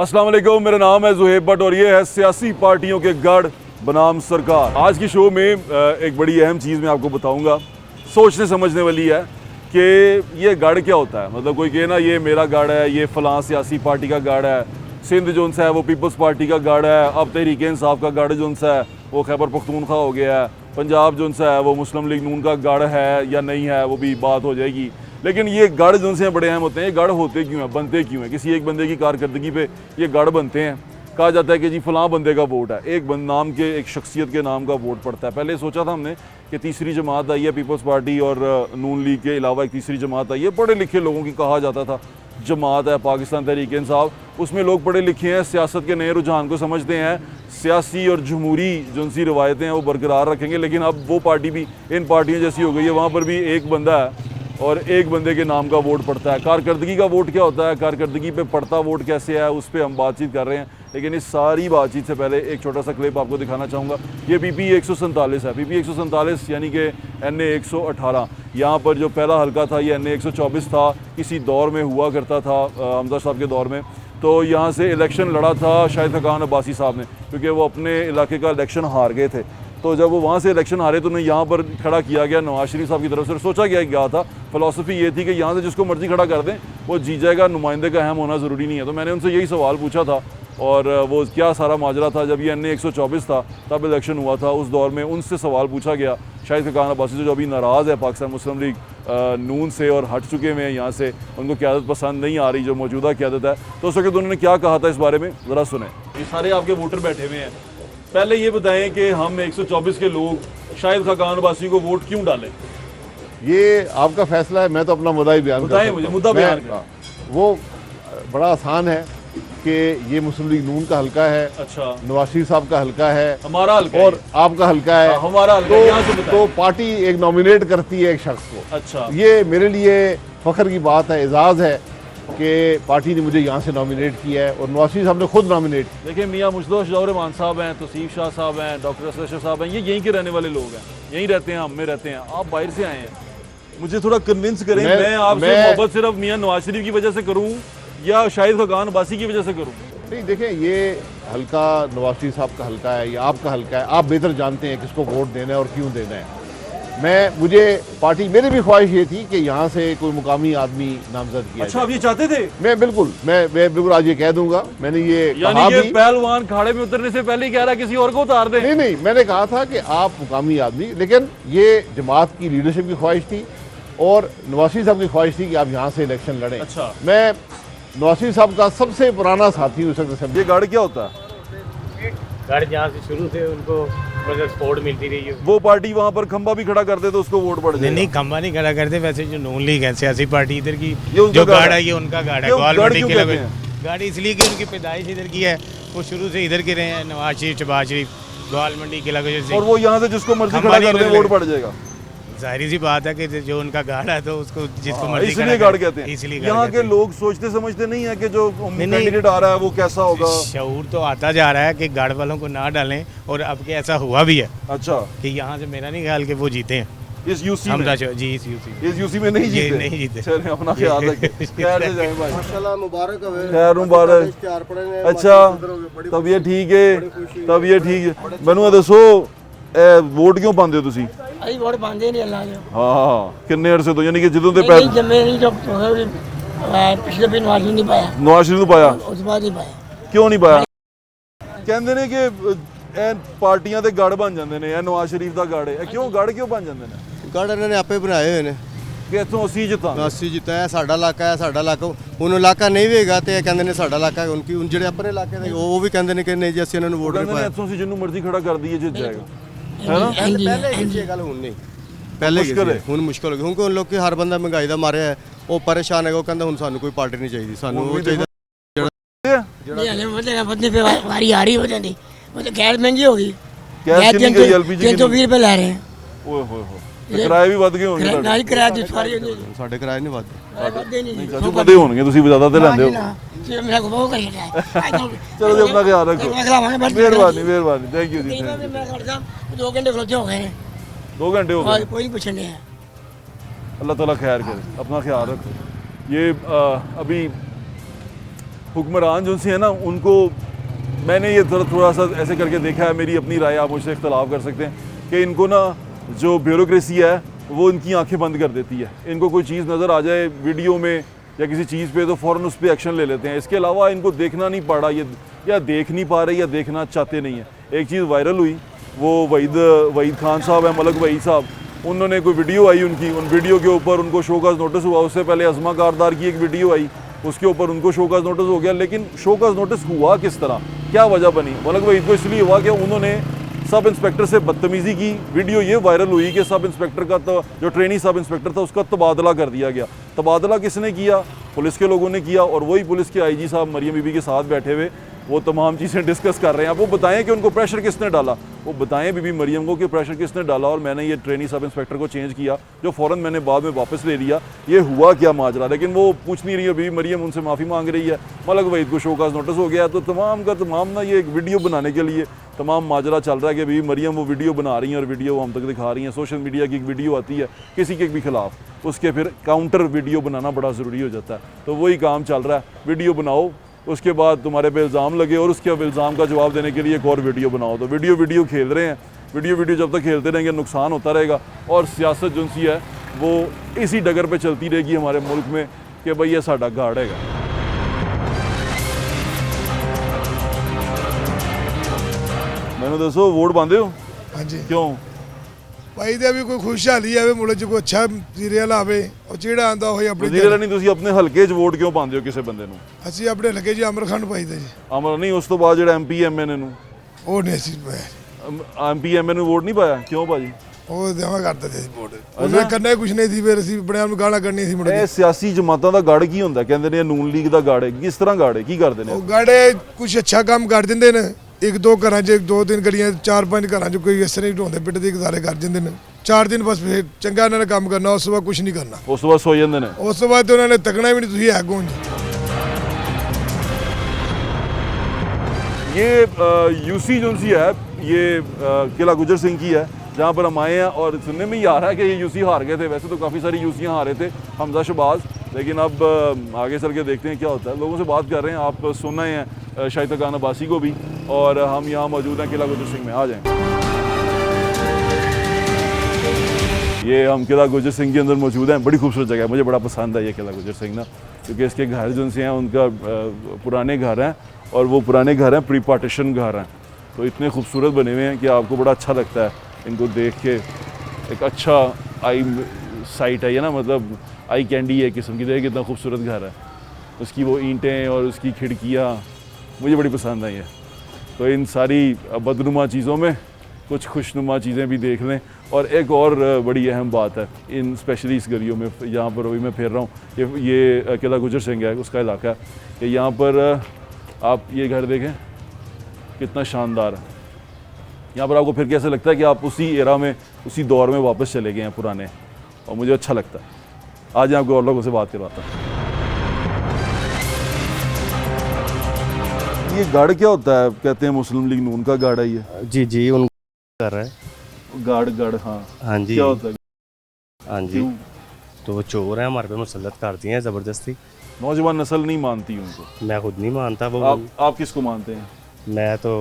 अस्सलाम वालेकुम, मेरा नाम है ज़ुहैब भट्ट और ये है सियासी पार्टियों के गढ़ बनाम सरकार। आज की शो में एक बड़ी अहम चीज़ मैं आपको बताऊंगा, सोचने समझने वाली है कि ये गढ़ क्या होता है। मतलब कोई कहे ना ये मेरा गढ़ है, ये फ़लाँ सियासी पार्टी का गढ़ है, सिंध जो सा है वो पीपल्स पार्टी का गढ़ है, अब तहरीक इंसाफ का गढ़ जो सा है वो खैबर पख्तूनख्वा हो गया है, पंजाब जो सा है वो मुस्लिम लीग नून का गढ़ है या नहीं है वो भी बात हो जाएगी। लेकिन ये गढ़ जो से बड़े अहम होते हैं, ये गढ़ होते क्यों हैं, बनते क्यों हैं, किसी एक बंदे की कारकर्दगी पे ये गढ़ बनते हैं। कहा जाता है कि जी फ़लाँ बंदे का वोट है, एक नाम के एक शख्सियत के नाम का वोट पड़ता है। पहले सोचा था हमने कि तीसरी जमात आई है, पीपल्स पार्टी और नून लीग के अलावा एक तीसरी जमात आई है, पढ़े लिखे लोगों की कहा जाता था जमात है पाकिस्तान तहरीक इंसाफ, उसमें लोग पढ़े लिखे हैं, सियासत के नए रुझान को समझते हैं, सियासी और जमहूरी जो सी रवायतें हैं वो बरकरार रखेंगे। लेकिन अब वो पार्टी भी इन पार्टियों जैसी हो गई है, वहाँ पर भी एक बंदा है और एक बंदे के नाम का वोट पड़ता है। कारकर्दगी का वोट क्या होता है, कारकर्दगी पे पड़ता वोट कैसे है, उस पर हम बातचीत कर रहे हैं। लेकिन इस सारी बातचीत से पहले एक छोटा सा क्लिप आपको दिखाना चाहूँगा। ये PP 147 है, PP 147 यानी कि NA 118। यहाँ पर जो पहला हल्का था ये NA 124 था, किसी दौर में हुआ करता था हमजा साहब के दौर में। तो यहाँ से इलेक्शन लड़ा था शाहिद खाकान अब्बासी साहब ने, क्योंकि वो अपने इलाके का इलेक्शन हार गए थे। तो जब वो वहाँ से इलेक्शन हारे तो उन्हें यहाँ पर खड़ा किया गया नवाज शरीफ साहब की तरफ से। सोचा गया था, फ़िलासफ़ी ये थी कि यहाँ से जिसको मर्ज़ी खड़ा कर दें वो जीत जाएगा, नुमाइंदे का अहम होना ज़रूरी नहीं है। तो मैंने उनसे यही सवाल पूछा था और वो क्या सारा माजरा था। जब ये NA 124 था तब इलेक्शन हुआ था, उस दौर में उनसे सवाल पूछा गया शाहिद खाकान अब्बासी से, जो अभी नाराज़ है पाकिस्तान मुस्लिम लीग नून से और हट चुके हुए हैं यहाँ से, उनको क़यादत पसंद नहीं आ रही जो मौजूदा क़यादत है। तो उस वक्त उन्होंने क्या कहा था इस बारे में, ज़रा सुने। ये सारे आपके वोटर बैठे हुए हैं, पहले ये बताएं कि हम 124 के लोग शाहिद खाकान अब्बासी को वोट क्यों डालें। ये आपका फैसला है, मैं तो अपना मुद्दा ही बयान बताएं मुझे, मुद्दा बयान करें। वो बड़ा आसान है कि ये मुस्लिम लीग नून का हल्का है, अच्छा, नवाज शरीफ साहब का हल्का है, हमारा हल्का और आपका हल्का है, हमारा हल्का है। यहाँ से बताएं। तो पार्टी एक नॉमिनेट करती है एक शख्स को। अच्छा, ये मेरे लिए फख्र की बात है, एजाज़ है कि पार्टी ने मुझे यहाँ से नॉमिनेट किया है और नवाज शरीफ साहब ने खुद नॉमिनेट। देखिए मियाँ मुजद्दर रहमान साहब हैं, तौसीफ शाह साहब हैं, डॉक्टर असद साहब हैं, ये यहीं के रहने वाले लोग हैं, यहीं रहते हैं, हम में रहते हैं। आप बाहर से आए हैं, मुझे थोड़ा कन्विंस करें। मैं आपसे मोहब्बत सिर्फ मियाँ नवाज शरीफ की वजह से करूँ या शाहिद खाकान अब्बासी की वजह से करूँ? नहीं, देखें, ये हल्का नवाज शरीफ साहब का हल्का है या आपका हल्का है, आप बेहतर जानते हैं किसको वोट देना है और क्यों देना है। मुझे पार्टी, मेरी भी ख्वाहिश ये थी कि यहाँ से कोई मुकामी आदमी नामजद किया। अच्छा, आप ये चाहते थे? मैं बिल्कुल आज ये कह दूंगा, मैंने ये कहा भी। पहलवान खाड़े में उतरने से पहले ही कह रहा किसी और को उतार दे। नहीं, मैंने कहा था कि आप मुकामी आदमी, लेकिन ये जमात की लीडरशिप की ख्वाहिश थी और नवाज शरीफ साहब की ख्वाहिश थी कि आप यहाँ से इलेक्शन लड़ें। अच्छा, मैं नवाज शरीफ साहब का सबसे पुराना साथी हूँ। ये गढ़ क्या होता है? गढ़ जहाँ से शुरू से उनको सपोर्ट मिलती रही है। वो पार्टी वहाँ पर खंबा भी खड़ा करते तो उसको वोट बढ़ जाए। नहीं, खंबा नहीं खड़ा करते। वैसे जो नून लीग है सियासी पार्टी इधर की, जो गढ़ है ये उनका गढ़ है। गढ़ गढ़ इसलिए कि उनकी पैदाइश इधर की है, वो शुरू से इधर के रहे हैं। नवाज शरीफ, शहबाज शरीफ, ग्वाल मंडी के लगे से, और वो यहाँ से जिसको मर्जी खड़ा कर दे वोट बढ़ जाएगा। जाहिर सी बात है कि जो उनका गाढ़ है तो उसको जिसको मर्जी इसलिए गाढ़ कहते हैं। इसलिए यहाँ के लोग सोचते समझते नहीं है कि जो कैंडिडेट आ रहा है वो कैसा होगा। शऊर तो आता जा रहा है कि गाढ़ वालों को ना डालें, और अब के ऐसा हुआ भी है। अच्छा, कि यहाँ से मेरा नहीं ख्याल कि वो जीते हैं इस यूसी में। जी, इस यूसी में नहीं जीते। चलिए, अपना ख्याल रखें, खैर से जाएं भाई। माशाल्लाह, मुबारक है, खैर मुबारक। अच्छा, तब ये ठीक है। मैनू दसो वोट क्यों पाते हो तुसी? ਅਸੀਂ ਵੋਟ ਪਾਉਂਦੇ ਨਹੀਂ ਅੱਲਾ ਦੇ। हाँ, किन्ने अरसे तो, यानी कि ਜਦੋਂ ਤੇ नहीं जमे नहीं, जब पिछले भी नवाज नहीं पाया, नवाज शरीफ ਨੂੰ ਪਾਇਆ, ਉਸ ਤੋਂ ਬਾਅਦ ਨਹੀਂ ਪਾਇਆ। ਕਿਉਂ ਨਹੀਂ ਪਾਇਆ? ਕਹਿੰਦੇ ਨੇ ਕਿ ਇਹ ਪਾਰਟੀਆਂ ਦੇ ਗੜ ਬਣ ਜਾਂਦੇ ਨੇ, ਇਹ ਨਵਾਜ਼ ਸ਼ਰੀਫ ਦਾ ਗੜ ਹੈ। ਇਹ ਕਿਉਂ ਗੜ ਕਿਉਂ ਬਣ ਜਾਂਦੇ ਨੇ? ਗੜ ਇਹਨਾਂ ਨੇ ਆਪੇ ਬਣਾਏ ਹੋਏ ਨੇ ਕਿ ਇੱਥੋਂ ਅਸੀਂ ਜਿੱਤਾਂਗੇ, ਅਸੀਂ ਜਿੱਤਾ ਹੈ, ਸਾਡਾ ਇਲਾਕਾ ਹੈ, ਸਾਡਾ ਇਲਾਕਾ। ਹੁਣ ਇਲਾਕਾ ਨਹੀਂ ਹੋਏਗਾ ਤੇ ਇਹ ਕਹਿੰਦੇ ਨੇ ਸਾਡਾ ਇਲਾਕਾ ਹੈ। ਹੁਣ ਜਿਹੜੇ ਆਪਣੇ ਇਲਾਕੇ ਦੇ ਉਹ ਵੀ ਕਹਿੰਦੇ ਨੇ ਕਿ ਨਹੀਂ ਜੀ ਅਸੀਂ ਇਹਨਾਂ ਨੂੰ ਵੋਟ ਨਹੀਂ ਪਾਇਆ। ਇੱਥੋਂ ਅਸੀਂ ਜਿਹਨੂੰ ਮਰਜ਼ੀ ਖੜਾ ਕਰ ਦਈਏ ਜਿੱਤ ਜਾਏਗਾ, ਹੈ ਨਾ? ਪਹਿਲੇ ਇਹ ਗੱਲ ਹੁਣ ਨਹੀਂ, ਪਹਿਲੇ ਹੁਣ ਮੁਸ਼ਕਲ ਹੋ ਗਈ। ਹੁਣ ਕੋਈ ਲੋਕੀ ਹਰ ਬੰਦਾ ਮਹਿੰਗਾਈ ਦਾ ਮਾਰਿਆ ਹੈ, ਉਹ ਪਰੇਸ਼ਾਨ ਹੈਗਾ। ਉਹ ਕਹਿੰਦਾ ਹੁਣ ਸਾਨੂੰ ਕੋਈ ਪਾਰਟੀ ਨਹੀਂ ਚਾਹੀਦੀ, ਸਾਨੂੰ ਉਹ ਚਾਹੀਦਾ। नहीं हले मतलब बदले पे वारी आ रही हो जाती, मतलब गैस महंगी होगी। गैस कितनी गई? LPG 320 रुपए ला रहे हैं। ओए होए, किराए भी ਵੱਧ ਗਏ ਹੋਣਗੇ ਤੁਹਾਡੇ। नहीं किराया तो सारी ਸਾਡੇ ਕਿਰਾਏ ਨਹੀਂ ਵੱਧਦੇ। बढ़ते नहीं। ਚਾਚੂ ਵਧੇ ਹੋਣਗੇ, ਤੁਸੀਂ ਜ਼ਿਆਦਾ ਤੇ ਲੈਂਦੇ ਹੋ। मेरा को बहुत कर रहा है। ਚਲੋ ਜੀ, ਆਪਣਾ ਖਿਆਲ ਰੱਖੋ। ਮਿਹਰਬਾਨੀ, ਥੈਂਕ ਯੂ ਜੀ। मैं करता 2 घंटे खलोते हो गए हैं, 2 घंटे हो गए। कोई नहीं पूछने है। अल्लाह ताला खैर करे, अपना ख्याल रखो। ये अभी हुक्मरान जो से है ना, उनको मैंने ये थोड़ा सा ऐसे करके देखा है, मेरी अपनी राय, आप मुझसे इख्तलाफ कर सकते हैं कि इनको ना जो ब्यूरोक्रेसी है वो इनकी आंखें बंद कर देती है। इनको कोई चीज़ नज़र आ जाए वीडियो में या किसी चीज़ पे तो फ़ौरन उस पर एक्शन ले लेते हैं। इसके अलावा इनको देखना नहीं पड़ रहा, ये या देख नहीं पा रहे या देखना चाहते नहीं है। एक चीज़ वायरल हुई, वो वहीद खान साहब हैं, मलक वहीद साहब, उन्होंने कोई वीडियो आई उनकी, उन वीडियो के ऊपर उनको शोकाज नोटिस हुआ। उससे पहले अज़मा कारदार की एक वीडियो आई, उसके ऊपर उनको शोकाज नोटिस हो गया। लेकिन शोकाज नोटिस हुआ किस तरह, क्या वजह बनी? मलक वहीद को इसलिए हुआ कि उन्होंने सब इंस्पेक्टर से बदतमीज़ी की। वीडियो ये वायरल हुई कि सब इंस्पेक्टर का तो जो ट्रेनी सब इंस्पेक्टर था उसका तबादला कर दिया गया। तबादला किसने किया? पुलिस के लोगों ने किया। और वही पुलिस के आईजी साहब मरियम बीबी के साथ बैठे हुए वो तमाम चीज़ें डिस्कस कर रहे हैं। अब वो बताएं कि उनको प्रेशर किसने डाला, वो बताएं बीबी मरियम को कि प्रेशर किसने डाला और मैंने ये ट्रेनी सब इंस्पेक्टर को चेंज किया, जो फ़ौरन मैंने बाद में वापस ले लिया। ये हुआ क्या माजरा? लेकिन वो पूछ नहीं रही है बीबी मरियम, उनसे माफ़ी मांग रही है। मलक वहीद को शोकाज नोटिस हो गया। तो तमाम का तमाम ना ये एक वीडियो बनाने के लिए तमाम माजरा चल रहा है कि बीबी मरियम वो वीडियो बना रही हैं और वीडियो हम तक दिखा रही हैं। सोशल मीडिया की एक वीडियो आती है किसी के भी खिलाफ, उसके फिर काउंटर वीडियो बनाना बड़ा ज़रूरी हो जाता है। तो वही काम चल रहा है, वीडियो बनाओ, उसके बाद तुम्हारे पे इल्ज़ाम लगे और उसके इल्ज़ाम का जवाब देने के लिए एक और वीडियो बनाओ। तो वीडियो खेल रहे हैं, वीडियो जब तक खेलते रहेंगे नुकसान होता रहेगा। और सियासत जो सी है वो इसी डगर पे चलती रहेगी हमारे मुल्क में कि भाई ये साडा गाड़ है। मैंने दसो वोट पाते हो? हाँ जी क्यों? भाई ਤੇ ਵੀ ਕੋਈ ਖੁਸ਼ਹਾਲੀ ਆਵੇ ਮੁਲਕ 'ਚ ਕੋਈ ਅੱਛਾ ਵਜ਼ੀਰ ਆਵੇ ਉਹ ਜਿਹੜਾ ਆਂਦਾ ਹੋਏ ਆਪਣੀ ਵਜ਼ੀਰ ਨਹੀਂ, ਤੁਸੀਂ ਆਪਣੇ ਹਲਕੇ 'ਚ ਵੋਟ ਕਿਉਂ ਪਾਉਂਦੇ ਹੋ ਕਿਸੇ ਬੰਦੇ ਨੂੰ? ਅਸੀਂ ਆਪਣੇ ਹਲਕੇ 'ਚ ਅਮਰ ਖਾਨ ਪਾਈਦਾ ਜੀ। ਅਮਰ ਨਹੀਂ, ਉਸ ਤੋਂ ਬਾਅਦ ਜਿਹੜਾ MP MN ਨੂੰ ਉਹ ਨਹੀਂ ਅਸੀਂ ਪਾਇਆ, MP MN ਨੂੰ ਵੋਟ ਨਹੀਂ ਪਾਇਆ? ਕਿਉਂ ਭਾਜੀ? ਉਹ ਦੇਵਾ ਕਰਦੇ ਸੀ ਵੋਟ, ਉਹਨਾਂ ਕਰਨਾ ਕੁਝ ਨਹੀਂ ਸੀ, ਫਿਰ ਅਸੀਂ ਆਪਣੇ ਆਪ ਨੂੰ ਗਾਲਾਂ ਕੱਢਣੀਆਂ ਸੀ ਮੁੜ ਇਹ ਕੇ। ਸਿਆਸੀ ਜਮਾਤਾਂ ਦਾ ਗੜ ਕੀ ਹੁੰਦਾ? ਕਹਿੰਦੇ ਨੇ ਨੂਨ ਲੀਗ ਦਾ ਗੜ ਹੈ। ਕਿਸ ਤਰ੍ਹਾਂ ਗੜ ਹੈ? ਕੀ ਕਰਦੇ ਨੇ? ਉਹ ਗਾੜੇ ਕੁਝ ਅੱਛਾ ਕੰਮ ਕਰ ਦਿੰਦੇ ਨੇ, ਇੱਕ ਦੋ ਘਰਾਂ 'ਚ ਦੋ ਤਿੰਨ ਗਲੀਆਂ ਚਾਰ ਪੰਜ ਘਰਾਂ 'ਚ ਕੋਈ ਇਸ ਤਰ੍ਹਾਂ ਹੀ ਢੋਂਦੇ ਪਿੱਟਦੇ ਗੁਜ਼ਾਰੇ ਕਰ ਦਿੰਦੇ ਨੇ। 4 ਦਿਨ ਬਸ ਫਿਰ ਚੰਗਾ ਇਹਨਾਂ ਨੇ ਕੰਮ ਕਰਨਾ, ਉਸ ਤੋਂ ਬਾਅਦ ਕੁਝ ਨਹੀਂ ਕਰਨਾ। ਉਸ ਤੋਂ ਬਾਅਦ ਸੋ ਜਾਂਦੇ ਨੇ। ਉਸ ਤੋਂ ਬਾਅਦ ਤੇ ਉਹਨਾਂ ਨੇ ਤੱਕਣਾ ਵੀ ਨਹੀਂ ਤੁਸੀਂ ਹੈ ਕੌਣ ਜੀ। ये यूसी जो सी है ये किला गुजर सिंह की है, जहाँ पर हम आए हैं। और सुनने में ही आ रहा है कि ये यूसी हार गए थे। वैसे तो काफ़ी सारी यूसियाँ हारे थे, हमजा शबाज, लेकिन अब आगे चल के देखते हैं क्या होता है। लोगों से बात कर रहे हैं, आप सुन रहे हैं शाहिद खान अब्बासी को भी, और हम यहाँ मौजूद हैं किला गुजर सिंह में। आ जाएँ, ये हम किला गुजर सिंह के अंदर मौजूद हैं। बड़ी खूबसूरत जगह है, मुझे बड़ा पसंद है ये किला गुजर सिंह ना, क्योंकि इसके घर जो से हैं उनका पुराने घर हैं, और वो पुराने घर हैं, प्री पार्टीशन घर हैं। तो इतने खूबसूरत बने हुए हैं कि आपको बड़ा अच्छा लगता है इनको देख के। एक अच्छा आई साइट है ये ना, मतलब आई कैंडी है किस्म की। देखिए कितना खूबसूरत घर है, उसकी वो ईंटें और उसकी खिड़कियाँ मुझे बड़ी पसंद आई है। तो इन सारी बदनुमा चीज़ों में कुछ खुशनुमा चीज़ें भी देख लें। और एक और बड़ी अहम बात है इन स्पेशली इस गलियों में, यहाँ पर अभी मैं फिर रहा हूँ, ये किला गुजर सिंह है उसका इलाका है, कि यहाँ पर आप ये घर देखें कितना शानदार है। यहाँ पर आपको फिर कैसे लगता है कि आप उसी एरा में, उसी दौर में वापस चले गए हैं पुराने, और मुझे अच्छा लगता है। आज मैं आपको और लोगों से बात करवाता हूँ। ये गाड़ क्या होता है? कहते हैं मुस्लिम लीग नून का गाड़ है ये। जी जी उन कर रहा है गाड़ हाँ हाँ जी क्या होता है? हाँ जी क्यों? तो वो चोर हैं, हमारे पे मुसल्लत करती हैं ज़बरदस्ती। नौजवान नस्ल नहीं मानती उनको। मैं खुद नहीं मानता वो। आप किसको मानते हैं? मैं तो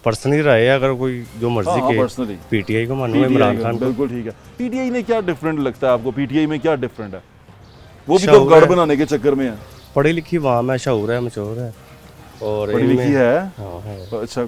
पर्सनली रहे, अगर कोई जो मर्जी हाँ, के पर्सनली पीटीआई को मानूंगा, इमरान खान को। बिल्कुल ठीक है। पीटीआई ने क्या डिफरेंट लगता है आपको? पीटीआई में क्या डिफरेंट है? वो भी तो शऊर गढ़ है। बनाने के चक्कर में है। पढ़ी लिखी वाम है, शऊर है, मचोर है, और पढ़ी इनमें- लिखी है। हाँ है। अच्छा,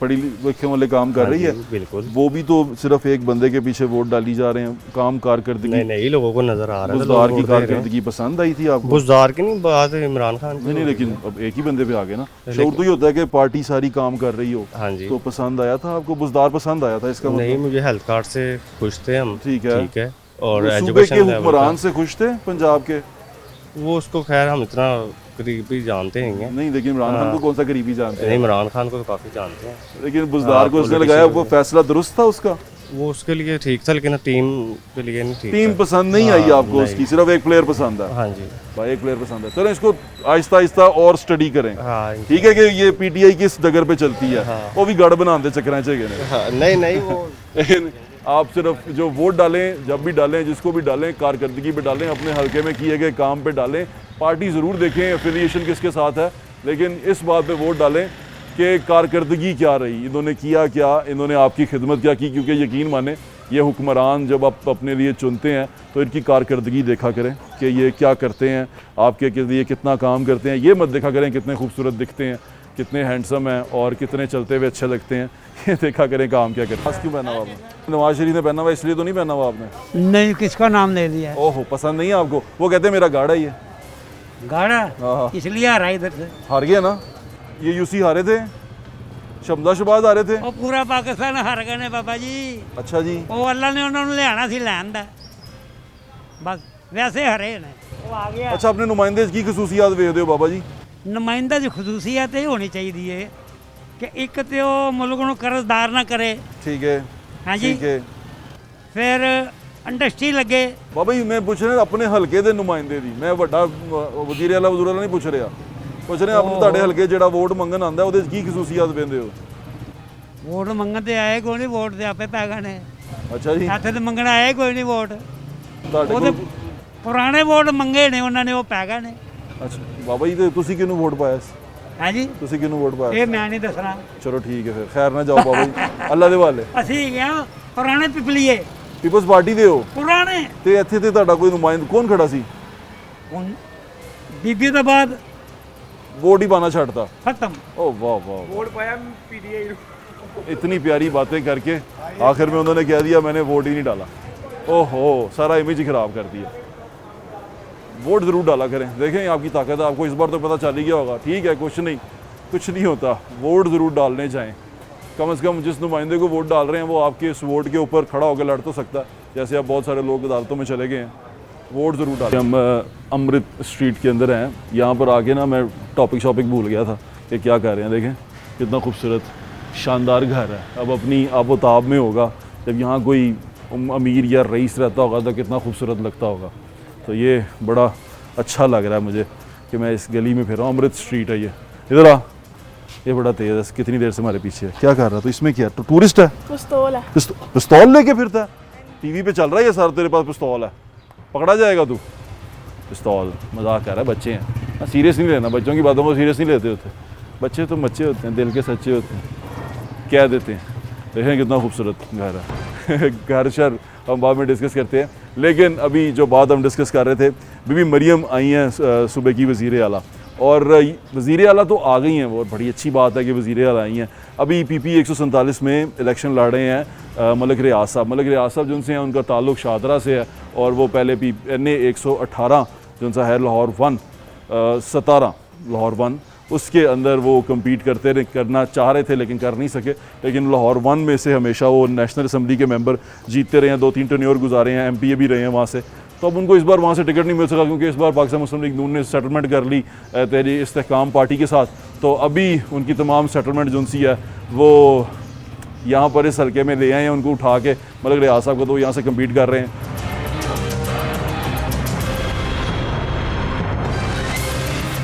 पढ़ी लिखे वाले काम कर हाँ रही जी, है। बिल्कुल। वो भी तो सिर्फ एक बंदे के पीछे वोट डाली जा रहे हैं। काम कारकर्दगी, नहीं नहीं, लोगों को नजर आ रहा है, बुजदार की कारकर्दगी पसंद आई थी आपको? बुजदार की नहीं बात, इमरान खान की। नहीं, लेकिन अब एक ही बंदे पे आ गए ना। शऊर तो ये होता है कि पार्टी सारी काम कर रही हो। हाँ जी। तो पसंद आया था आपको? बुजदार पसंद आया था इसका नहीं, मतलब? मुझे हेल्थ कार्ड से खुश थे हम। ठीक है। ठीक है। और वो सूबे के एजुकेशन लेवल हुक्मरान का- से खुश थे पंजाब के? वो उसको खैर हम इतना करीबी जानते हैं। नहीं, लेकिन इमरान खान को कौन सा करीबी जानते हैं? नहीं, इमरान खान को तो काफ़ी जानते हैं। लेकिन बुजदार को उसने लगाया, वो फैसला दुरुस्त था उसका? वो उसके लिए ठीक था, लेकिन टीम के लिए नहीं ठीक टीम था। पसंद नहीं आई हाँ, आपको नहीं। उसकी? सिर्फ एक प्लेयर पसंद है? हाँ जी। भाई एक प्लेयर पसंद है। चलो इसको आहिस्ता आहिस्ता और स्टडी करें। हाँ ठीक है कि ये पीटीआई किस डगर पे चलती है। हाँ। वो भी गढ़ बनाते चक्कर चाहिए हाँ, नहीं नहीं वो आप सिर्फ जो वोट डालें, जब भी डालें, जिसको भी डालें, कारकर्दगी पे डालें, अपने हलके में किए गए काम पे डालें। पार्टी ज़रूर देखें एफिलिएशन किसके साथ है, लेकिन इस बात पे वोट डालें कि कारकर्दगी क्या रही, इन्होंने किया क्या, इन्होंने आपकी खिदमत क्या की। क्योंकि यकीन माने ये हुक्मरान जब आप अपने लिए चुनते हैं तो इनकी कारकर्दगी देखा करें कि ये क्या करते हैं, आपके लिए कितना काम करते हैं। ये मत देखा करें कितने खूबसूरत दिखते हैं, कितने हैंडसम हैं और कितने चलते हुए अच्छे लगते हैं। ये देखा करें काम क्या करते हैं। क्यों पहना हुआ आपने? नवाज शरीफ ने पहना हुआ इसलिए तो नहीं पहना हुआ आपने? नहीं, किसका नाम ले लिया? ओहो, पसंद नहीं है आपको? वो कहते हैं मेरा गाड़ा ही है। गाड़ा? हाँ। इसलिए आ रहा है इधर से। हार गया ना? ये यूसी हारे थे, शमदा शबाज हारे थे। ਉਹ ਪੂਰਾ ਪਾਕਿਸਤਾਨ ਹਾਰ ਗਏ ਨੇ ਬਾਬਾ ਜੀ। अच्छा जी, ਉਹ ਅੱਲਾ ਨੇ ਉਹਨਾਂ ਨੂੰ ਲਿਆਣਾ ਸੀ ਲੈਣ ਦਾ, ਬਸ ਵੈਸੇ ਹਰੇ ਨੇ। ਉਹ ਆ ਗਿਆ। अच्छा अपने नुमाइंदे की खसूसियात ਵੇਖਦੇ ਹੋ ਬਾਬਾ ਜੀ? ਨੁਮਾਇੰਦਾ ਦੀ ਖਸੂਸੀਅਤ ਇਹ ਹੋਣੀ ਚਾਹੀਦੀ ਹੈ ਕਿ ਇੱਕ ਤੇ ਉਹ ਮੁਲਕ ਨੂੰ ਕਰਜ਼ਦਾਰ ਨਾ ਕਰੇ, ठीक है, ਹਾਂਜੀ, ठीक है। ਫਿਰ ਇੰਡਸਟਰੀ ਲੱਗੇ। ਬਾਬਾ ਜੀ ਮੈਂ ਪੁੱਛ ਰਿਹਾ ਆਪਣੇ ਹਲਕੇ ਦੇ ਨੁਮਾਇੰਦੇ ਦੀ, ਮੈਂ ਵੱਡਾ ਵਜ਼ੀਰ ਆਲਾ ਵਜ਼ੂਰ ਆਲਾ ਨਹੀਂ ਪੁੱਛ ਰਿਹਾ। ਪੁੱਛ ਰਿਹਾ ਆਪਣੇ ਤੁਹਾਡੇ ਹਲਕੇ ਜਿਹੜਾ ਵੋਟ ਮੰਗਣ ਆਂਦਾ ਉਹਦੇ 'ਚ ਕੀ ਖਸੂਸੀਅਤ ਵੇਖਦੇ ਹੋ? ਵੋਟ ਮੰਗਣ ਤੇ ਆਏ ਕੋਈ ਨਹੀਂ, ਵੋਟ ਤੇ ਆਪੇ ਪੈ ਗਏ ਨੇ। ਅੱਛਾ ਜੀ, ਇੱਥੇ ਤੇ ਮੰਗਣ ਆਏ ਕੋਈ ਨਹੀਂ ਵੋਟ, ਤੁਹਾਡੇ ਉਹਦੇ ਕੋਲ ਪੁਰਾਣੇ ਵੋਟ ਮੰਗੇ ਨੇ ਉਹਨਾਂ ਨੇ, ਉਹ ਪੈ ਗਏ ਨੇ। ਅੱਛਾ ਬਾਬਾ ਜੀ ਤੇ ਤੁਸੀਂ ਕਿਹਨੂੰ ਵੋਟ ਪਾਇਆ ਸੀ? ਹਾਂਜੀ, ਤੁਸੀਂ ਕਿਹਨੂੰ ਵੋਟ ਪਾਇਆ? ਇਹ ਮੈਂ ਨਹੀਂ ਦੱਸਣਾ। ਚਲੋ ਠੀਕ ਹੈ ਫਿਰ, ਖੈਰ ਨਾ ਜਾਓ ਬਾਬਾ ਜੀ, ਅੱਲਾ ਦੇ ਵਾਲੇ। ਅਸੀਂ ਗਿਆ ਪੁਰਾਣੇ ਪਿਪਲੀਏ, ਪੀਪਲਸ ਪਾਰਟੀ ਦੇ ਹੋ ਪੁਰਾਣੇ। ਤੇ ਇੱਥੇ ਤੇ ਤੁਹਾਡਾ ਕੋਈ ਨੁਮਾਇੰਦਾ ਕੌਣ ਖੜਾ ਸੀ? ਹੁਣ ਬੀਬੀ ਤੋਂ ਬਾਅਦ वोट ही पाना छाड़ता। खत्म। ओ वाह वाह, वोट पाया पीटीआई। इतनी प्यारी बातें करके आखिर में उन्होंने कह दिया मैंने वोट ही नहीं डाला। ओहो, सारा इमेज ही खराब कर दिया। वोट ज़रूर डाला करें, देखें आपकी ताकत है। आपको इस बार तो पता चल ही गया होगा। ठीक है, कुछ नहीं होता, वोट ज़रूर डालने जाएँ। कम से कम जिस नुमाइंदे को वोट डाल रहे हैं वो आपके इस वोट के ऊपर खड़ा होकर लड़ तो सकता है। जैसे अब बहुत सारे लोग अदालतों में चले गए हैं, वोट ज़रूर डालें। हम अमृत स्ट्रीट के अंदर हैं। यहाँ पर आके ना मैं टॉपिक भूल गया था कि क्या कर रहे हैं। देखें कितना खूबसूरत शानदार घर है। अब अपनी आबोताब में होगा, जब यहाँ कोई अमीर या रईस रहता होगा तो कितना खूबसूरत लगता होगा। तो ये बड़ा अच्छा लग रहा है मुझे कि मैं इस गली में फिर रहा हूँ। अमृत स्ट्रीट है ये, इधर आ। ये बड़ा तेज़ है, कितनी देर से हमारे पीछे है। क्या कर रहा था? इसमें क्या तो टूरिस्ट है? पिस्तौल है। पिस्तौल लेके फिरता है? टीवी पे चल रहा है ये सर, तेरे पास पिस्तौल है, पकड़ा जाएगा तू। पिस्तौल, मजाक कर रहा है, बच्चे हैं, सीरियस नहीं लेना, बच्चों की बातों को सीरियस नहीं लेते होते। बच्चे तो बच्चे होते हैं, दिल के सच्चे होते हैं, कह देते हैं। देखें कितना खूबसूरत घर है। घर शर हम बाद में डिस्कस करते हैं, लेकिन अभी जो बात हम डिस्कस कर रहे थे, बीबी मरियम आई हैं सूबे की वज़ीर आला, और वज़ीर आला तो आ गई हैं, वो बड़ी अच्छी बात है कि वज़ीर आला आई हैं। अभी PP 147 में इलेक्शन लड़ रहे हैं मलिक रियाज साहब। मलिक रियाज साहब जिनसे हैं उनका ताल्लुक़ शादरा से है, और वो पहले NA 118 जिनसा है लाहौर 1 17 लाहौर 1 उसके अंदर वो कम्पीट करना चाह रहे थे लेकिन कर नहीं सके। लेकिन लाहौर 1 में से हमेशा वो नेशनल असम्बली के मेंबर जीतते रहे हैं, 2-3 टर्न्योर गुजारे हैं, MPA भी रहे हैं वहाँ से। तो अब उनको इस बार वहाँ से टिकट नहीं मिल सका क्योंकि इस बार पाकिस्तान मुस्लिम लीग नून ने सेटलमेंट कर ली तहरीक इस्तेहकाम पार्टी के साथ। तो अभी उनकी तमाम सेटलमेंट जो सी है वो यहाँ पर इस हल्के में ले आए हैं, उनको उठा के मलिक रियाज साहब को, तो यहाँ से कम्पीट कर रहे हैं।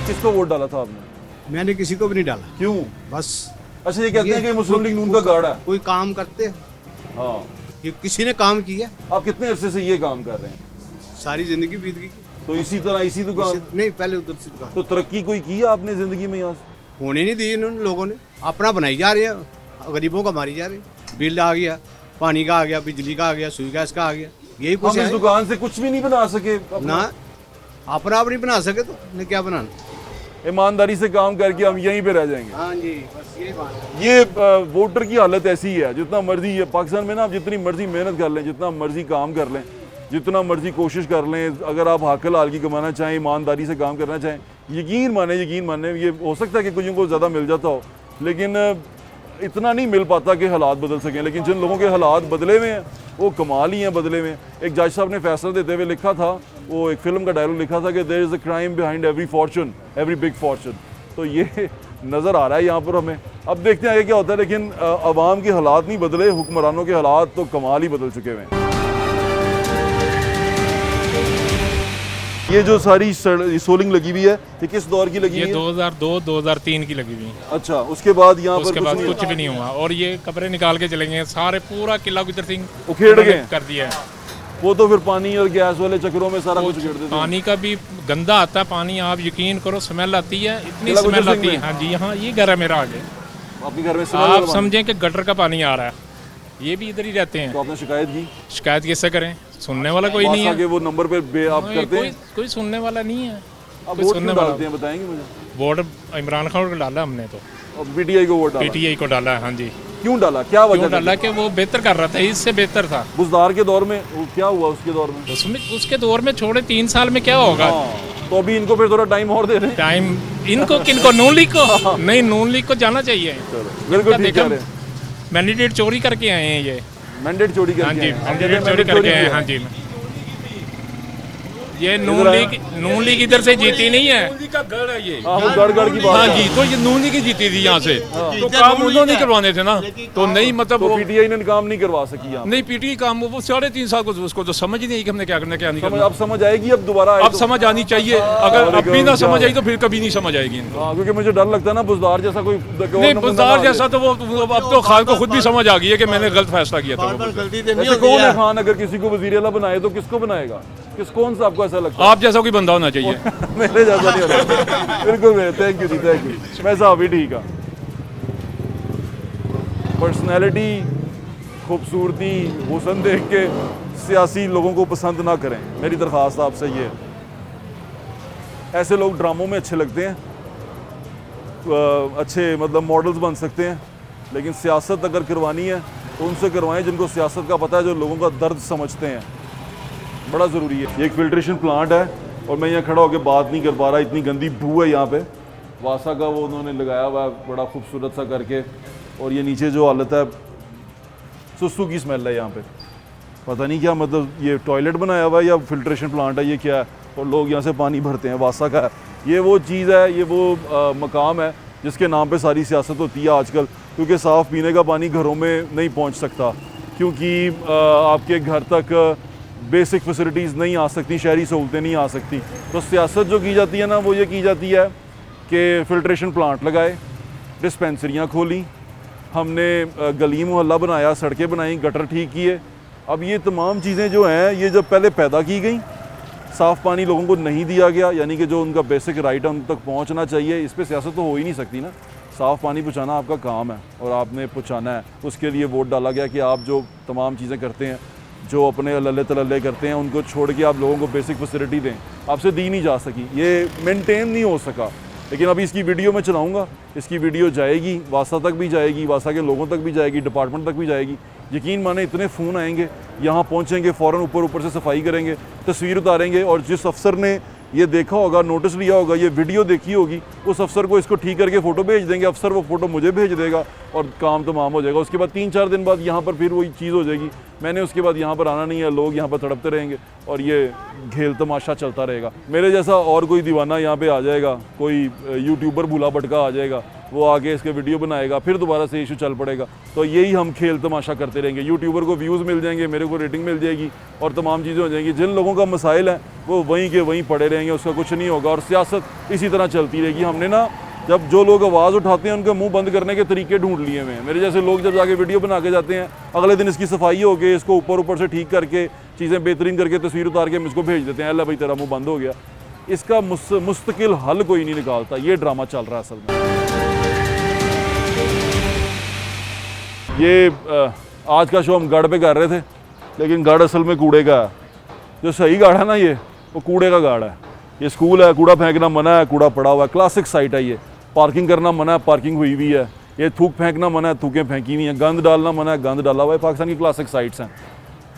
किसको वोट डाला था आपने? मैंने किसी को भी नहीं डाला। क्यों? बस अच्छा, ये कहते हैं कि मुस्लिम लीग नून का गाड़ा है। कोई काम करते हैं, हाँ, ये किसी ने काम किया, आप कितने अरसे से ये काम कर रहे हैं? सारी जिंदगी बीत गई। तो इसी तरह इसी दुकान नहीं, पहले उधर से दुकान। तो तरक्की कोई की है आपने ज़िंदगी में यहाँ से? होने नहीं दी इन्होंने, लोगों ने अपना बनाई जा रहे हैं, गरीबों का मारी जा रही है। बिल आ गया, पानी का आ गया, बिजली का आ गया, सुई गैस का आ गया, यही कुछ हम इस है। दुकान से कुछ भी नहीं बना सके ना अपना आप नहीं बना सके तो ने क्या बनाना। ईमानदारी से काम करके हम यहीं पे रह जाएंगे। हाँ जी, बस यही बात है। ये वोटर की हालत ऐसी है, जितना मर्जी है पाकिस्तान में ना, आप जितनी मर्जी मेहनत कर लें, जितना मर्जी काम कर लें, जितना मर्जी कोशिश कर लें, अगर आप हक हलाल की कमाना चाहें, ईमानदारी से काम करना चाहें, यकीन माने ये हो सकता है कि कुछ को ज़्यादा मिल जाता हो, लेकिन इतना नहीं मिल पाता कि हालात बदल सकें। लेकिन जिन लोगों के हालात बदले हुए हैं वो कमाल ही हैं बदले हुए। एक जज साहब ने फैसला देते हुए लिखा था, वो एक फ़िल्म का डायलॉग लिखा था कि there is a crime behind every fortune, every big fortune. तो ये नज़र आ रहा है यहाँ पर हमें। अब देखते हैं आगे क्या होता है, लेकिन अवाम के हालात नहीं बदले, हुक्मरानों के हालात तो कमाल ही बदल चुके हुए हैं। ये जो सारी सोलिंग लगी हुई है ये किस दौर की लगी ये हुई है? 2002-2003 की लगी हुई है। अच्छा, उसके बाद यहाँ पर उसके बाद नहीं कुछ भी नहीं हुआ और ये कब्रें निकाल के चले गए सारे, पूरा किला गुजर सिंह उखेड़ गए हैं। कर दिया है। वो तो फिर पानी और गैस वाले चक्रों में सारा कुछ उखेड़ देते हैं। पानी का भी गंदा आता है पानी, आप यकीन करो स्मेल आती है, इतनी किला गुजर स्मेल सिंह आती है। में? हाँ जी, यहाँ ये घर है मेरा आगे, आपके घर में smell आप वाला पानी? समझें कि गटर का पानी आ रहा है, ये भी इधर ही रहते हैं। तो आपने शिकायत की? शिकायत किससे करें, सुनने वाला कोई नहीं वासा के है। वो नंबर पे आप करते हैं? कोई सुनने वाला नहीं है। आप कोई वोट सुनने क्यों वाला डालते हैं बताएंगे मुझे? वोट इमरान खान को डाला हमने तो, और पीटीआई को वोट डाला? पीटीआई को डाला है। हाँ जी, क्यों डाला, क्या वजह क्यों डाला कि वो बेहतर कर रहा था, इससे बेहतर था। बुजदार के दौर में वो क्या हुआ उसके दौर में? उसमें उसके दौर में छोड़े 3 साल में क्या होगा। हाँ, तो अभी इनको फिर थोड़ा टाइम और दे रहे हैं। टाइम इनको किनको, नून लीग को? नहीं, नून लीग को जाना चाहिए। बिल्कुल ठीक देखा, कह रहे हैं। मैंडेट चोरी करके आए हैं ये। मैंडेट चोरी हाँ करके जी, आए हैं। मैंडेट चोरी करके आए हैं। हाँ जी, ये नून लीग इधर से जीती नहीं है। नून लीग का गढ़ है ये। हाँ, वो गड़ की बात हाँ है। जी, तो ये नून लीग ही जीती थी यहाँ से, तो काम उन्होंने नहीं करवाने थे ना, तो नहीं मतलब तो वो पीटीआई ने काम नहीं करवा सकी यहाँ। नहीं पीटी काम वो 3.5 साल को उसको तो समझ ही नहीं कि हमने क्या करना क्या नहीं करना। अब समझ आएगी, अब दोबारा आए अब तो। समझ आनी चाहिए, अगर अब भी ना समझ आई तो फिर कभी नहीं समझ आएगी इनको। हाँ, क्योंकि मुझे डर लगता है ना बुजदार जैसा कोई नहीं, बुजदार जैसा तो वो अब तो खान को खुद भी समझ आ गई है कि मैंने गलत फैसला किया था। ऐसे कौन है खान, अगर किसी को वजीर आला बनाए तो किसको बनाएगा? कौन सा आपको ऐसा लगता है? आप जैसा कोई बंदा होना चाहिए। मेरे जैसा नहीं होना। बिल्कुल मेरे, थैंक यू जी, थैंक यू। मैं साहब भी ठीक है। पर्सनैलिटी, खूबसूरती, हुस्न देख के सियासी लोगों को पसंद ना करें, मेरी दरख्वास्त आपसे ये है। ऐसे लोग ड्रामों में अच्छे लगते हैं, अच्छे मतलब मॉडल्स बन सकते हैं, लेकिन सियासत अगर करवानी है तो उनसे करवाएं जिनको सियासत का पता है, जो लोगों का दर्द समझते हैं। बड़ा ज़रूरी है। ये एक फिल्ट्रेशन प्लांट है और मैं यहाँ खड़ा होकर बात नहीं कर पा रहा, इतनी गंदी बू है यहाँ पे। वासा का वो उन्होंने लगाया हुआ है बड़ा खूबसूरत सा करके, और ये नीचे जो हालत है, सुसु की स्मेल है यहाँ पे। पता नहीं क्या मतलब, ये टॉयलेट बनाया हुआ है या फिल्ट्रेशन प्लांट है, ये क्या है? और लोग यहाँ से पानी भरते हैं, वासा का है। ये वो चीज़ है, ये वो मकाम है जिसके नाम पे सारी सियासत होती है आजकल, क्योंकि साफ़ पीने का पानी घरों में नहीं पहुँच सकता, क्योंकि आपके घर तक बेसिक फैसिलिटीज़ नहीं आ सकती, शहरी सहूलतें नहीं आ सकती। तो सियासत जो की जाती है ना, वो ये की जाती है कि फ़िल्ट्रेशन प्लांट लगाए, डिस्पेंसरियाँ खोली, हमने गली मोहल्ला बनाया, सड़कें बनाई, गटर ठीक किए। अब ये तमाम चीज़ें जो हैं, ये जब पहले पैदा की गई, साफ़ पानी लोगों को नहीं दिया गया, यानी कि जो उनका बेसिक राइट है उन तक पहुंचना चाहिए, इस पे सियासत तो हो ही नहीं सकती ना। साफ़ पानी पहुंचाना आपका काम है और आपने पहुंचाना है। उसके लिए वोट डाला गया कि आप जो तमाम चीज़ें करते हैं, जो अपने लल्ले तलल्ले करते हैं, उनको छोड़ के आप लोगों को बेसिक फैसिलिटी दें, आपसे दी नहीं जा सकी, ये मेंटेन नहीं हो सका। लेकिन अभी इसकी वीडियो मैं चलाऊँगा, इसकी वीडियो जाएगी, वासा तक भी जाएगी, वासा के लोगों तक भी जाएगी, डिपार्टमेंट तक भी जाएगी। यकीन माने इतने फ़ोन आएंगे, यहाँ पहुँचेंगे, फ़ौरन ऊपर से सफाई करेंगे, तस्वीर उतारेंगे, और जिस अफसर ने ये देखा होगा, नोटिस लिया होगा, ये वीडियो देखी होगी, उस अफसर को इसको ठीक करके फ़ोटो भेज देंगे, अफसर वो फ़ोटो मुझे भेज देगा और काम तमाम हो जाएगा। उसके बाद 3-4 दिन बाद यहाँ पर फिर वही चीज़ हो जाएगी, मैंने उसके बाद यहाँ पर आना नहीं है, लोग यहाँ पर तड़पते रहेंगे और ये घेल तमाशा चलता रहेगा। मेरे जैसा और कोई दीवाना यहाँ पे आ जाएगा, कोई यूट्यूबर भूला भटका आ जाएगा, वो आगे इसके वीडियो बनाएगा, फिर दोबारा से इशू चल पड़ेगा। तो यही हम खेल तमाशा करते रहेंगे। यूट्यूबर को व्यूज़ मिल जाएंगे, मेरे को रेटिंग मिल जाएगी और तमाम चीज़ें हो जाएंगी। जिन लोगों का मसाइल है वो वहीं के वहीं पड़े रहेंगे, उसका कुछ नहीं होगा और सियासत इसी तरह चलती रहेगी। हमने ना, जब जो लोग आवाज़ उठाते हैं उनके मुंह बंद करने के तरीके ढूंढ लिए हुए हैं। मेरे जैसे लोग जब जाके वीडियो बना के जाते हैं, अगले दिन इसकी सफाई हो गई, इसको ऊपर से ठीक करके, चीज़ें बेहतरीन करके, तस्वीर उतार के मुझको भेज देते हैं, अल्लाह भाई तेरा मुँह बंद हो गया। इसका मुस्तकिल हल कोई नहीं निकालता, ये ड्रामा चल रहा है असल में। ये आज का शो हम गढ़ पे कर रहे थे, लेकिन गढ़ असल में कूड़े का है। जो सही गाड़ है ना, ये वो कूड़े का गाड़ है। ये स्कूल है, कूड़ा फेंकना मना है, कूड़ा पड़ा हुआ है, क्लासिक साइट है ये। पार्किंग करना मना है, पार्किंग हुई हुई है। ये थूक फेंकना मना है, थूकें फेंकी हुई हैं। गंद डालना मना है, गंद डाला हुआ है। पाकिस्तान की क्लासिक साइट्स हैं।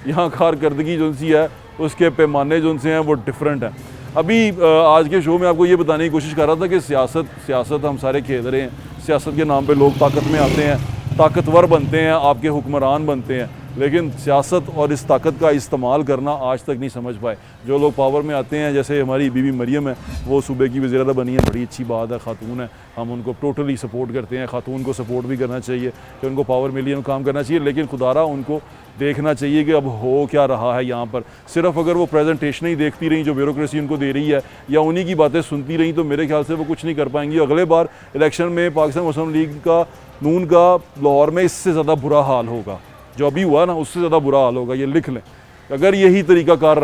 यहाँ कारकर्दगी जो सी है, उसके पैमाने जो से हैं वो डिफरेंट हैं। अभी आज के शो में आपको ये बताने की कोशिश कर रहा था कि सियासत हम सारे खेल रहे हैं। सियासत के नाम पे लोग ताकत में आते हैं, ताकतवर बनते हैं, आपके हुक्मरान बनते हैं। लेकिन सियासत और इस ताकत का इस्तेमाल करना आज तक नहीं समझ पाए। जो लोग पावर में आते हैं, जैसे हमारी बीबी मरियम है, वो सूबे की वज़ीर बनी है, बड़ी अच्छी बात है, खातून है, हम उनको टोटली सपोर्ट करते हैं। खातून को सपोर्ट भी करना चाहिए कि उनको पावर मिली है, उनको काम करना चाहिए, लेकिन खुदारा उनको देखना चाहिए कि अब हो क्या रहा है यहाँ पर। सिर्फ अगर वो प्रेजेंटेशन ही देखती रही जो ब्यूरोक्रेसी उनको दे रही है, या उन्हीं की बातें सुनती रही, तो मेरे ख्याल से वो कुछ नहीं कर पाएंगी। अगले बार इलेक्शन में पाकिस्तान मुस्लिम लीग का, नून का लाहौर में इससे ज़्यादा बुरा हाल होगा। जो अभी हुआ ना, उससे ज़्यादा बुरा हाल होगा, ये लिख लें। अगर यही तरीक़ाकार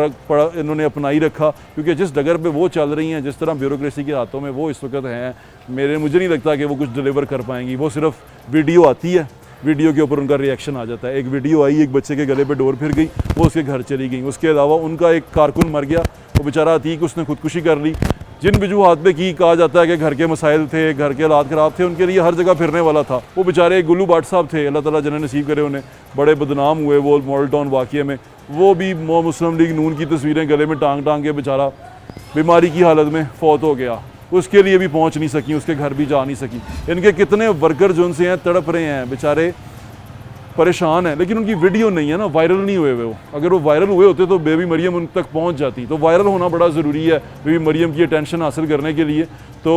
इन्होंने अपनाई रखा, क्योंकि जिस डगर पे वो चल रही हैं, जिस तरह ब्यूरोक्रेसी के हाथों में वो इस वक्त हैं, मुझे नहीं लगता कि वो कुछ डिलीवर कर पाएंगी। वो सिर्फ वीडियो आती है, वीडियो के ऊपर उनका रिएक्शन आ जाता है। एक वीडियो आई, एक बच्चे के गले पे डोर फिर गई, वो उसके घर चली गई। उसके अलावा उनका एक कारकुन मर गया, वो बेचारा अतीक, उसने खुदकुशी कर ली। जिन वजूहात पे की कहा जाता है कि घर के मसाइल थे, घर के हालात ख़राब थे, उनके लिए हर जगह फिरने वाला था। वो बेचारे एक गुल्लू भाट साहब थे, अल्लाह ताला जिन्हें नसीब करे, उन्हें बड़े बदनाम हुए वो मॉडल टाउन वाक़े में। वो भी मुस्लिम लीग नून की तस्वीरें गले में टांग टांग के बेचारा बीमारी की हालत में फौत हो गया। उसके लिए भी पहुँच नहीं सकी, उसके घर भी जा नहीं सकी। इनके कितने वर्कर जो उनसे हैं तड़प रहे हैं, बेचारे परेशान है, लेकिन उनकी वीडियो नहीं है ना, वायरल नहीं हुए वो। अगर वो वायरल हुए होते तो बेबी मरियम उन तक पहुंच जाती। तो वायरल होना बड़ा ज़रूरी है बेबी मरियम की अटेंशन हासिल करने के लिए। तो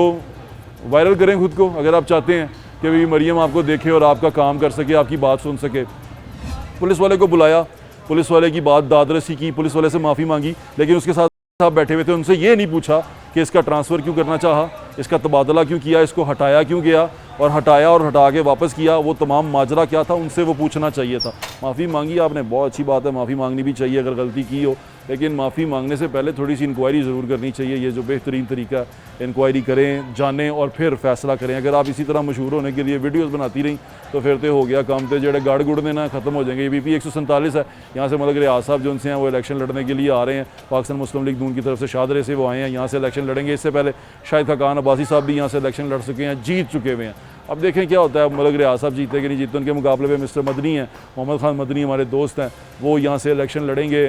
वायरल करें खुद को अगर आप चाहते हैं कि बेबी मरियम आपको देखे और आपका काम कर सके, आपकी बात सुन सके। पुलिस वाले को बुलाया, पुलिस वाले की बात दादरसी की, पुलिस वाले से माफ़ी मांगी, लेकिन उसके साथ साहब बैठे हुए थे, उनसे ये नहीं पूछा कि इसका ट्रांसफ़र क्यों करना चाहा, इसका तबादला क्यों किया, इसको हटाया क्यों गया, और हटाया और हटा के वापस किया, वो तमाम माजरा क्या था, उनसे वो पूछना चाहिए था। माफ़ी मांगी आपने, बहुत अच्छी बात है, माफ़ी मांगनी भी चाहिए अगर गलती की हो, लेकिन माफ़ी मांगने से पहले थोड़ी सी इंक्वायरी ज़रूर करनी चाहिए। ये जो बेहतरीन तरीका है, इंक्वायरी करें, जानें और फिर फैसला करें। अगर आप इसी तरह मशहूर होने के लिए वीडियोज़ बनाती रहीं तो फिर तो हो गया काम, तो जोड़े गाड़ गुड़ देना ख़त्म हो जाएंगे। BP 147 है, यहाँ से मलिक रियाज साहब जो उनसे हैं वो इलेक्शन लड़ने के लिए आ रहे हैं, पाकिस्तान मुस्लिम लीग नून की तरफ से शादरे से वो आए हैं, यहाँ से इलेक्शन लड़ेंगे। इससे पहले शाहिद खाकान अब्बासी साहब भी यहाँ से इलेक्शन लड़ चुके हैं, जीत चुके हुए हैं। अब देखें क्या होता है, मलिक रियाज साहब जीते कि नहीं जीतते। उनके मुकाबले में मिस्टर मदनी हैं, मोहम्मद खान मदनी हमारे दोस्त हैं, वो यहाँ से इलेक्शन लड़ेंगे,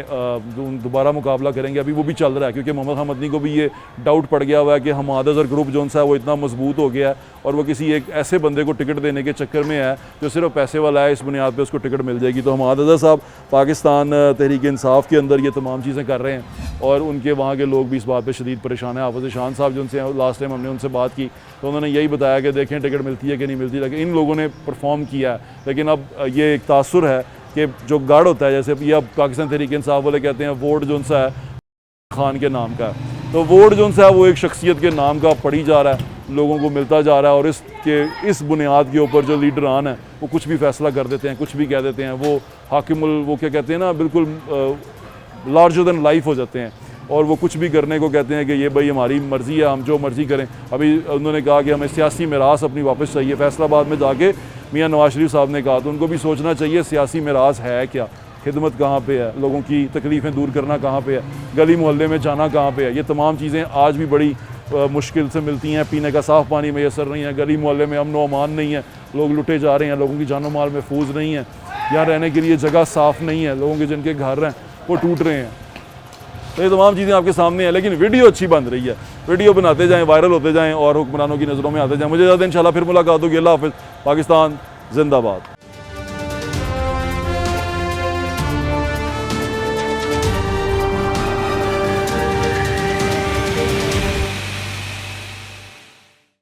दोबारा मुकाबला करेंगे। अभी वो भी चल रहा है, क्योंकि मोहम्मद खान मदनी को भी ये डाउट पड़ गया हुआ है कि हमाद अज़हर ग्रुप जो सा है वो इतना मजबूत हो गया है, और वो किसी एक ऐसे बंदे को टिकट देने के चक्कर में है जो सिर्फ पैसे वाला है, इस बुनियाद पर उसको टिकट मिल जाएगी। तो हमाद अज़हर साहब पाकिस्तान तहरीक इंसाफ के अंदर ये तमाम चीज़ें कर रहे हैं, और उनके वहाँ के लोग भी इस बात पर शदीद परेशान हैं। हाफ़िज़ शान साहब जो उनसे लास्ट टाइम हमने उनसे बात की तो उन्होंने यही बताया कि देखें टिकट मिलती है कि नहीं मिलती, लेकिन इन लोगों ने परफॉर्म किया है। लेकिन अब ये एक तासुर है कि जो गार्ड होता है, जैसे ये अब पाकिस्तान तहरीक इंसाफ वाले कहते हैं वोट जो सा है खान के नाम का है, तो वोट जो सा है वो एक शख्सियत के नाम का पड़ी जा रहा है, लोगों को मिलता जा रहा है, और इस बुनियाद के ऊपर जो लीडरान हैं वो कुछ भी फैसला कर देते हैं, कुछ भी कह देते हैं। वो हाकिमुल, वो क्या कहते हैं ना, बिल्कुल लार्जर दैन लाइफ हो जाते हैं, और वो कुछ भी करने को कहते हैं कि ये भाई हमारी मर्ज़ी है, हम जो मर्ज़ी करें। अभी उन्होंने कहा कि हमें सियासी मिरास अपनी वापस चाहिए, फैसलाबाद में जाके मियां नवाज शरीफ साहब ने कहा, तो उनको भी सोचना चाहिए सियासी मिरास है क्या, खिदमत कहाँ पे है, लोगों की तकलीफ़ें दूर करना कहाँ पे है, गली मोहल्ले में जाना कहाँ पे है। ये तमाम चीज़ें आज भी बड़ी मुश्किल से मिलती हैं, पीने का साफ़ पानी मैसर नहीं है, गली मोहल्ले में अमन व अमान नहीं है, लोग लुटे जा रहे हैं, लोगों की जानो माल महफूज नहीं है, यहाँ रहने के लिए जगह साफ़ नहीं है, लोगों के जिनके घर हैं वो टूट रहे हैं। तो ये तमाम चीज़ें आपके सामने हैं, लेकिन वीडियो अच्छी बन रही है, वीडियो बनाते जाएं, वायरल होते जाएं और हुक्मरानों की नज़रों में आते जाएं। मुझे ज़्यादा इंशाल्लाह फिर मुलाकात होगी। अल्लाह हाफ़िज़। पाकिस्तान जिंदाबाद।